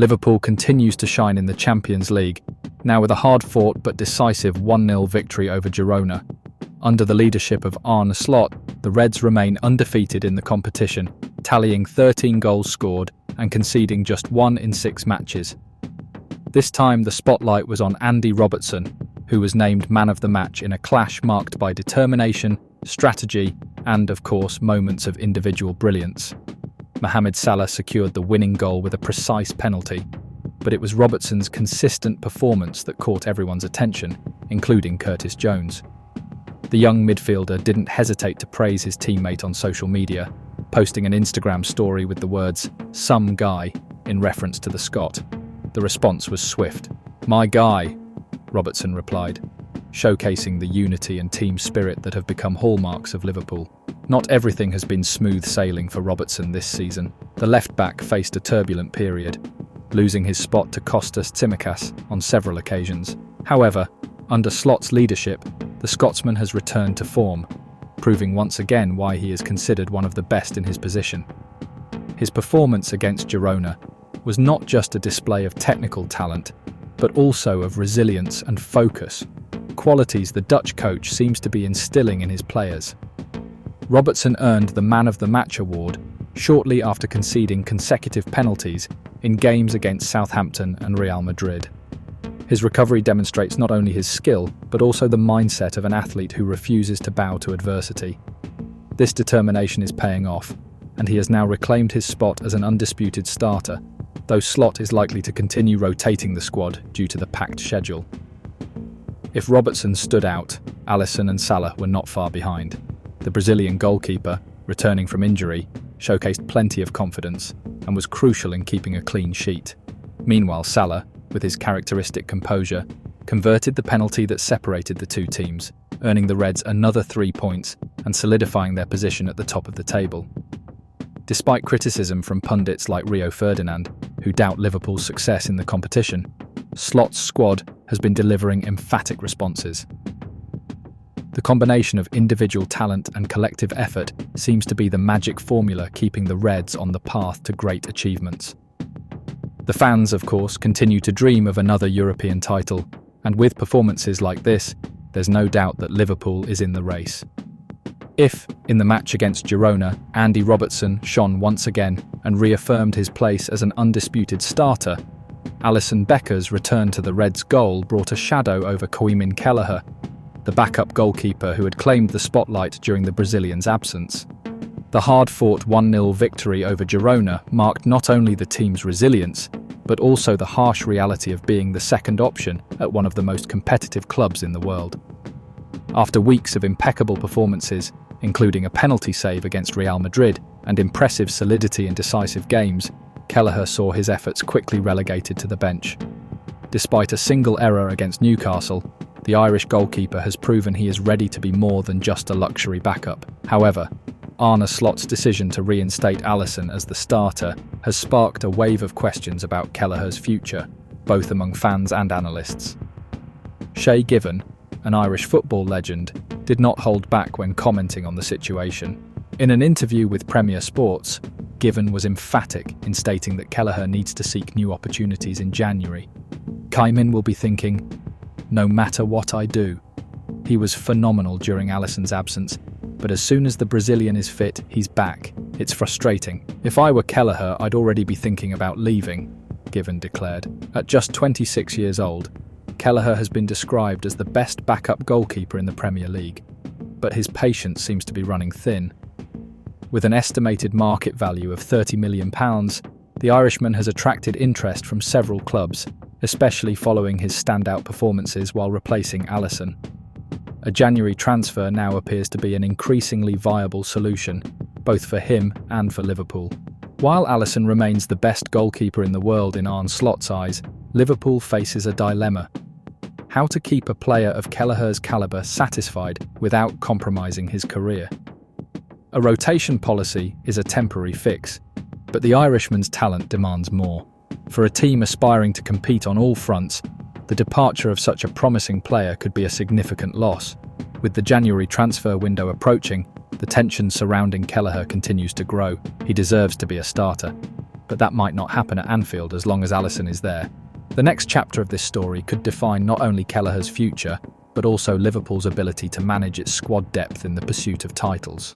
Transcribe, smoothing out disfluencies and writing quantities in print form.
Liverpool continues to shine in the Champions League, now with a hard-fought but decisive 1-0 victory over Girona. Under the leadership of Arne Slot, the Reds remain undefeated in the competition, tallying 13 goals scored and conceding just 1 in 6 matches. This time the spotlight was on Andy Robertson, who was named man of the match in a clash marked by determination, strategy and, of course, moments of individual brilliance. Mohamed Salah secured the winning goal with a precise penalty, but it was Robertson's consistent performance that caught everyone's attention, including Curtis Jones. The young midfielder didn't hesitate to praise his teammate on social media, posting an Instagram story with the words, "Some guy," in reference to the Scot. The response was swift. "My guy," Robertson replied, showcasing the unity and team spirit that have become hallmarks of Liverpool. Not everything has been smooth sailing for Robertson this season. The left-back faced a turbulent period, losing his spot to Kostas Tsimikas on several occasions. However, under Slot's leadership, the Scotsman has returned to form, proving once again why he is considered one of the best in his position. His performance against Girona was not just a display of technical talent, but also of resilience and focus, qualities the Dutch coach seems to be instilling in his players. Robertson earned the Man of the Match award shortly after conceding consecutive penalties in games against Southampton and Real Madrid. His recovery demonstrates not only his skill, but also the mindset of an athlete who refuses to bow to adversity. This determination is paying off, and he has now reclaimed his spot as an undisputed starter, though Slot is likely to continue rotating the squad due to the packed schedule. If Robertson stood out, Alisson and Salah were not far behind. The Brazilian goalkeeper, returning from injury, showcased plenty of confidence and was crucial in keeping a clean sheet. Meanwhile, Salah, with his characteristic composure, converted the penalty that separated the two teams, earning the Reds another 3 points and solidifying their position at the top of the table. Despite criticism from pundits like Rio Ferdinand, who doubt Liverpool's success in the competition, Slot's squad has been delivering emphatic responses. The combination of individual talent and collective effort seems to be the magic formula keeping the Reds on the path to great achievements. The fans, of course, continue to dream of another European title, and with performances like this, there's no doubt that Liverpool is in the race. If, in the match against Girona, Andy Robertson shone once again and reaffirmed his place as an undisputed starter, Alisson Becker's return to the Reds' goal brought a shadow over Koeman Kelleher, the backup goalkeeper who had claimed the spotlight during the Brazilian's absence. The hard-fought 1-0 victory over Girona marked not only the team's resilience, but also the harsh reality of being the second option at one of the most competitive clubs in the world. After weeks of impeccable performances, including a penalty save against Real Madrid and impressive solidity in decisive games, Kelleher saw his efforts quickly relegated to the bench. Despite a single error against Newcastle, the Irish goalkeeper has proven he is ready to be more than just a luxury backup. However, Arne Slot's decision to reinstate Alisson as the starter has sparked a wave of questions about Kelleher's future, both among fans and analysts. Shay Given, an Irish football legend, did not hold back when commenting on the situation. In an interview with Premier Sports, Given was emphatic in stating that Kelleher needs to seek new opportunities in January. Koeman will be thinking, "No matter what I do." He was phenomenal during Alisson's absence, but as soon as the Brazilian is fit, he's back. It's frustrating. "If I were Kelleher, I'd already be thinking about leaving," Given declared. At just 26 years old, Kelleher has been described as the best backup goalkeeper in the Premier League, but his patience seems to be running thin. With an estimated market value of £30 million, the Irishman has attracted interest from several clubs, especially following his standout performances while replacing Alisson. A January transfer now appears to be an increasingly viable solution, both for him and for Liverpool. While Alisson remains the best goalkeeper in the world in Arne Slot's eyes, Liverpool faces a dilemma: how to keep a player of Kelleher's calibre satisfied without compromising his career. A rotation policy is a temporary fix, but the Irishman's talent demands more. For a team aspiring to compete on all fronts, the departure of such a promising player could be a significant loss. With the January transfer window approaching, the tension surrounding Kelleher continues to grow. He deserves to be a starter. but that might not happen at Anfield as long as Alisson is there. The next chapter of this story could define not only Kelleher's future, but also Liverpool's ability to manage its squad depth in the pursuit of titles.